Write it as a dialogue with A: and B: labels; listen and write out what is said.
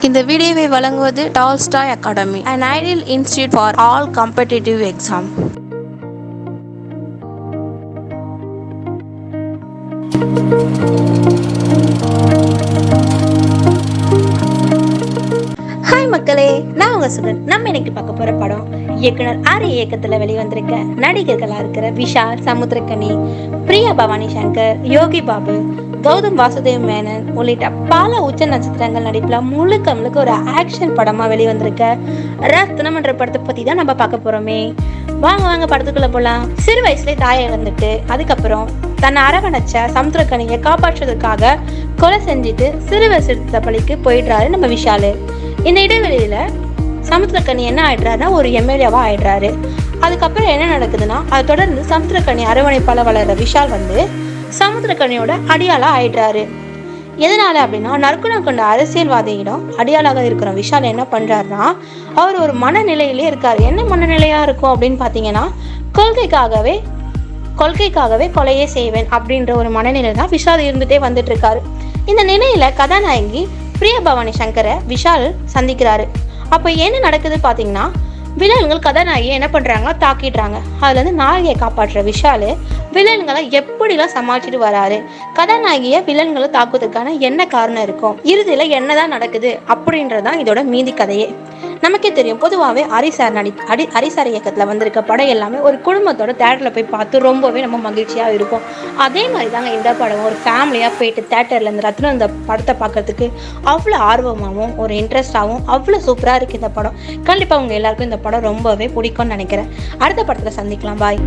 A: இந்த வீடியோவை வழங்குவது Tolstoy academy, an ideal institute for all competitive exam. Hi மக்களே, நான் உங்க சுகன். நம்ம இன்னைக்கு பார்க்க போற படம் இயக்குனர் ஆர் இயக்கத்துல வெளிவந்திருக்க நடிகர்களா இருக்கிற விஷால், சமுத்திரக்கனி, பிரியா பவானி சங்கர், யோகி பாபு, கௌதம் வாசுதேவ் மேனன் உள்ளிட்ட பல உச்ச நட்சத்திரங்கள் நடிப்புல முழுக்க ஒரு ஆக்ஷன் படமா வெளிவந்திருக்க ரத்னம் என்ற படத்தை பத்தி தான் நம்ம பார்க்க போறோமே. வாங்க படத்துக்குள்ள போலாம். சிறு வயசுல தாயை இழந்துட்டு அதுக்கப்புறம் தன்னை அரவணைச்ச சமுத்திரக்கனியை காப்பாற்றுவதற்காக கொலை செஞ்சுட்டு சிறுவர் சிறுத்த பள்ளிக்கு போயிடுறாரு நம்ம விஷாலு. இந்த இடைவெளியில சமுத்திரக்கனி என்ன ஆயிடுறாருன்னா ஒரு எம்எல்ஏவா ஆயிடுறாரு. அதுக்கப்புறம் என்ன நடக்குதுன்னா, அதை தொடர்ந்து சமுத்திரக்கனி அரவணைப்பால வளர்ற விஷால் சமுத்திரக்கனியோட அடியாளா ஆயிடுறாரு. எதனால அப்படின்னா, நற்குணம் கொண்ட அரசியல்வாதியிடம் அடியாளாக இருக்கிற விஷால் என்ன பண்றாருன்னா, அவர் ஒரு மனநிலையிலே இருக்காரு. என்ன மனநிலையா இருக்கும் அப்படின்னு பாத்தீங்கன்னா, கொள்கைக்காகவே கொலையே செய்வேன் அப்படின்ற ஒரு மனநிலை தான் விஷால் இருந்துட்டே வந்துட்டு இருக்காரு. இந்த நிலையில கதாநாயகி பிரியா பவானி சங்கரை விஷால் சந்திக்கிறாரு. அப்ப என்ன நடக்குது பாத்தீங்கன்னா, வில்லன்கள் கதாநாயகியை என்ன பண்றாங்க, தாக்கிடுறாங்க. அதுல இருந்து நாயகியை காப்பாற்றுற விஷாலு வில்லன்களை எப்படிலாம் சமாளிச்சுட்டு வராரு, கதாநாயகியை வில்லன்களை தாக்குவதற்கான என்ன காரணம் இருக்கும், இறுதியில என்னதான் நடக்குது அப்படின்றதான் இதோட மீதி கதையே. நமக்கே தெரியும், பொதுவாகவே ஹரிசார் இயக்கத்துல வந்திருக்க படம் எல்லாமே ஒரு குடும்பத்தோட தேட்டர்ல போய் பார்த்து ரொம்பவே நம்ம மகிழ்ச்சியா இருக்கும். அதே மாதிரி தாங்க இந்த படம் ஒரு ஃபேமிலியா போயிட்டு தேட்டர்ல இந்த ரத்னம் இந்த படத்தை பார்க்கறதுக்கு அவ்வளோ ஆர்வமாகவும் ஒரு இன்ட்ரெஸ்டாகவும் அவ்வளோ சூப்பரா இருக்கு இந்த படம். கண்டிப்பா உங்க எல்லாருக்கும் இந்த படம் ரொம்பவே பிடிக்கும்னு நினைக்கிறேன். அடுத்த படத்துல சந்திக்கலாம். பாய்.